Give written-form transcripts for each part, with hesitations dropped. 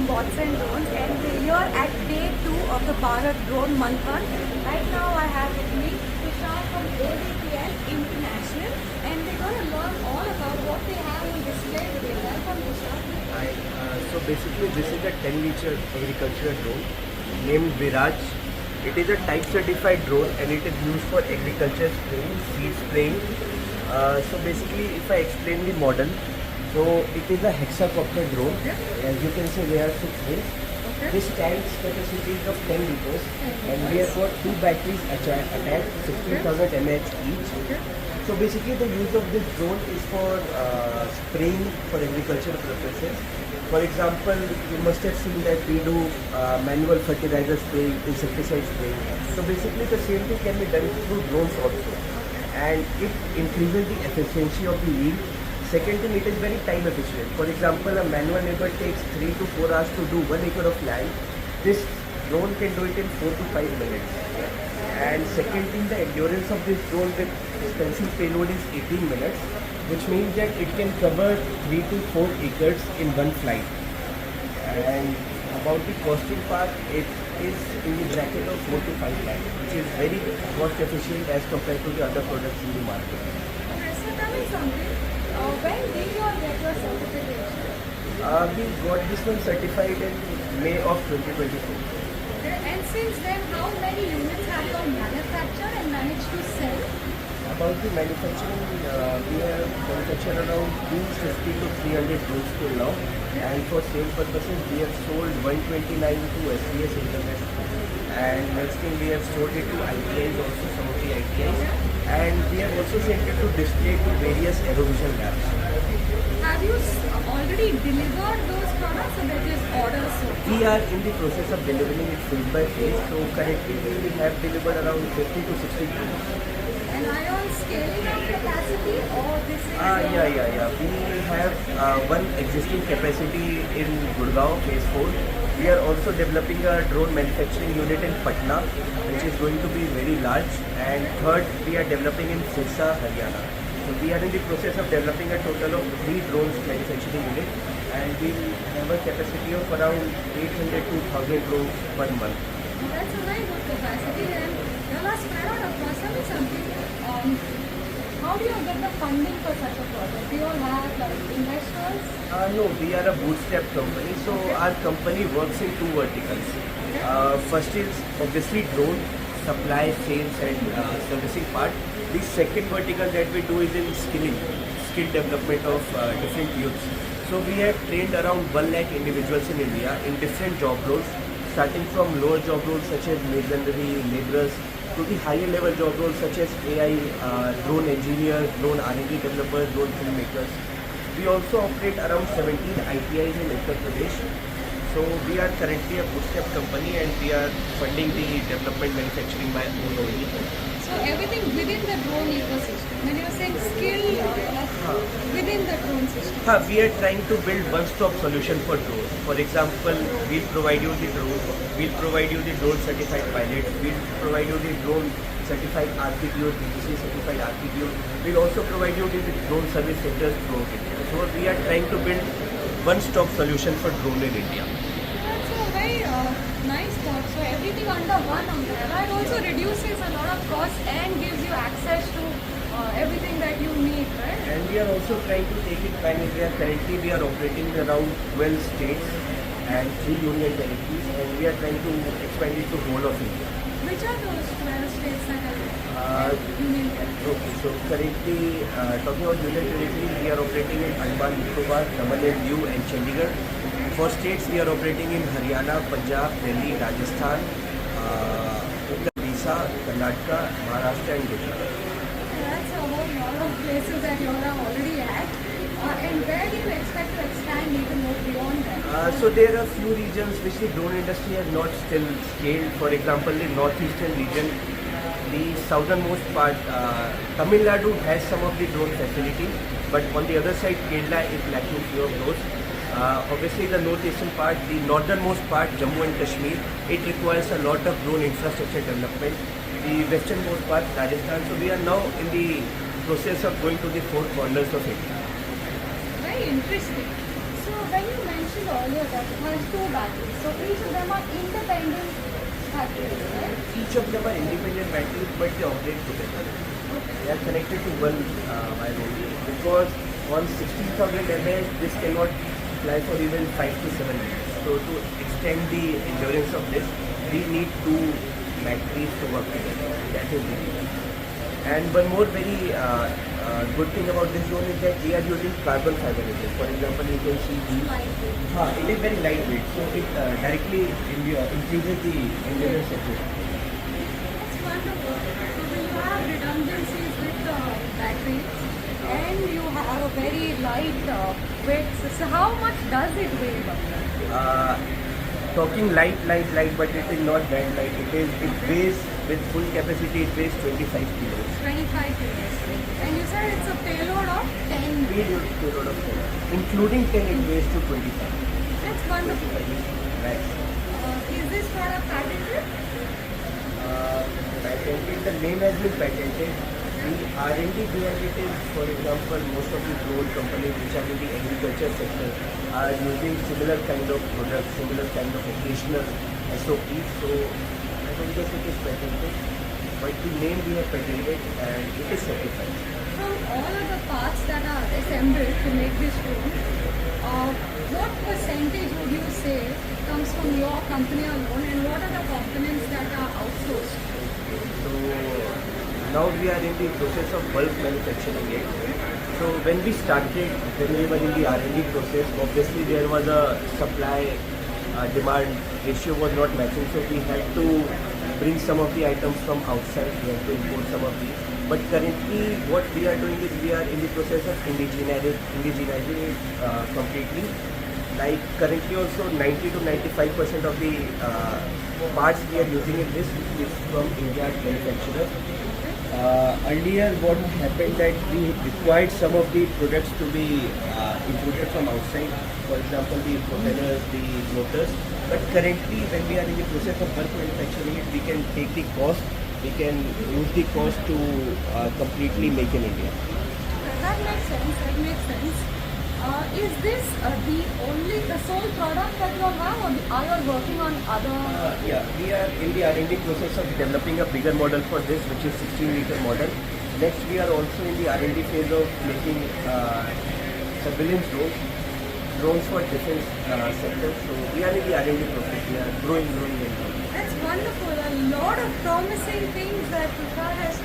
bots and drones, and we are at day 2 of the Bharat Drone Manthan. Right now I have with me Tushar from AVPN International, and we're going to learn all about what they have on display today. Welcome, Tushar. Hi. So basically this is a 10-liter agricultural drone named Viraj. It is a type certified drone and it is used for agriculture spraying, seed spraying. So basically if I explain the model, so it is a hexacopter drone. As you can see there are 6 wings. This tank's capacity is of 10 liters and we have got 2 batteries attached, 16,000 mAh each. So basically the use of this drone is for spraying for agricultural purposes. For example, you must have seen that we do manual fertilizer spraying, insecticide spraying. So basically the same thing can be done through drones also. And it increases the efficiency of the yield. Second thing, it is very time efficient. For example, a manual labor takes 3 to 4 hours to do 1 acre of land. This drone can do it in 4 to 5 minutes. And second thing, the endurance of this drone with expensive payload is 18 minutes, which means that it can cover 3 to 4 acres in one flight. And about the costing part, it is in the bracket of 4 to 5 lakh, which is very cost efficient as compared to the other products in the market. Okay, so tell me something. When did you all get your certification? We got this one certified in May of 2024. Okay, and since then, how many units have you all manufactured and managed to sell? About the manufacturing, we have manufactured around 250 to 300 drones till now. And for sale purposes, we have sold 129 to SBS International. And next thing, we have sold it to ITIs also, some of the ITIs. And we have also sent it to display to various aerovision labs. Have you already delivered those products or that is orders? We are in the process of delivering it phase by phase. So currently, we have delivered around 50 to 60 drones. And are you on scaling up capacity or this is? Yeah. We have one existing capacity in Gurgaon, phase 4. We are also developing a drone manufacturing unit in Patna, which is going to be very large. And third, we are developing in Sirsa, Haryana. So we are in the process of developing a total of 3 drones manufacturing units, and we have a capacity of around 800 to 1000 drones per month. That's a very good capacity, and you are spread out across. Tell me something. How do you get the funding for such a project? Do you all have investors? No, we are a bootstrap company. So our company works in 2 verticals. First is obviously drone supply, sales and servicing part. The second vertical that we do is in skill development of different youths. So we have trained around 1 lakh individuals in India in different job roles, starting from lower job roles such as masonry, laborers, to the higher level job roles such as AI, drone engineers, drone R&D developers, drone filmmakers. We also operate around 17 ITIs in Uttar Pradesh. So we are currently a bootstrap company and we are funding the development manufacturing by own only. So everything within the drone ecosystem. When you're saying skill, within the drone system. We are trying to build one-stop solution for drones. For example, we'll provide you the drone, we'll provide you the drone certified pilot, we'll provide you the drone certified RPTO, DGC certified RPTO. We'll also provide you the drone service centers throughout India. So we are trying to build one-stop solution for drone in India. That's a very nice thought. So everything under one umbrella. It also reduces a lot of cost and gives you access to everything that you need, right? And we are also trying to take it pan-India. Currently we are operating around 12 states and 3 union territories, and we are trying to expand it to whole of India. Which are those 12 states that are union territories? Okay, so currently talking about union territories, we are operating in Andaman, Nicobar, Daman and Diu and Chandigarh. For states, we are operating in Haryana, Punjab, Delhi, Rajasthan, Odisha, Karnataka, Maharashtra and Gujarat. That's a whole lot of places that you all are already at. And where do you expect to expand even more beyond that? So there are few regions which the drone industry has not still scaled. For example, the northeastern region, the southernmost part, Tamil Nadu has some of the drone facilities, but on the other side, Kerala is lacking few of those. Obviously, the northeastern part, the northernmost part, Jammu and Kashmir, it requires a lot of drone infrastructure development. The westernmost part, Rajasthan. So we are now in the process of going to the 4 corners of India. Very interesting. So when you mentioned mentioned earlier that it has two batteries. So each of them are independent batteries, right? Each of them are independent batteries, but they operate together. They are connected to one wire only because on 16,000 mAh this cannot fly for even 5 to 7 minutes. So to extend the endurance of this, we need two batteries to work together. That is the reason. And one more very good thing about this drone is that we are using carbon fiber engine. For example, you can see the it is very lightweight, so it directly increases the endurance of this. That's wonderful. So you have redundancies with the batteries and you have a very light weight. So how much does it weigh? Talking light, but it is not that light. It weighs with full capacity. It weighs 25 kilos. 25 kilos. And you said it's a payload of 10. Payload of 10, including 10, it weighs to 25. That's wonderful. Right. Is this product patented? Patented. The name has been patented. The R&D behind it is, for example, most of the drone companies which are in the agriculture sector are using similar kind of products, similar kind of occasional SOPs. So I don't guess it is patented, but the name we have patented and it is certified. From all of the parts that are assembled to make this drone, what percentage would you say comes from your company alone and what are the components that are outsourced? So now we are in the process of bulk manufacturing it. So when we started, when we were in the R&D process, obviously there was a supply demand ratio was not matching, so we had to bring some of the items from outside. We had to import some of these. But currently, what we are doing is we are in the process of indigenizing it completely. Like currently also 90 to 95% of the parts we are using in this is from India's manufacturers. Earlier what happened that we required some of the products to be imported from outside, for example the propellers, the motors, but currently when we are in the process of bulk manufacturing it, we can take the cost, we can use the cost to completely make in India. That makes sense. Is this the sole product that you have or are you working on other? Yeah, we are in the R&D process of developing a bigger model for this, which is 16-meter model. Next, we are also in the R&D phase of making surveillance drones for defense sector. So we are in the R&D process. We are growing. That's wonderful. A lot of promising things that Tushar has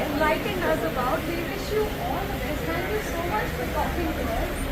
enlightened us about. We wish you all the best. Thank you so much for talking to us.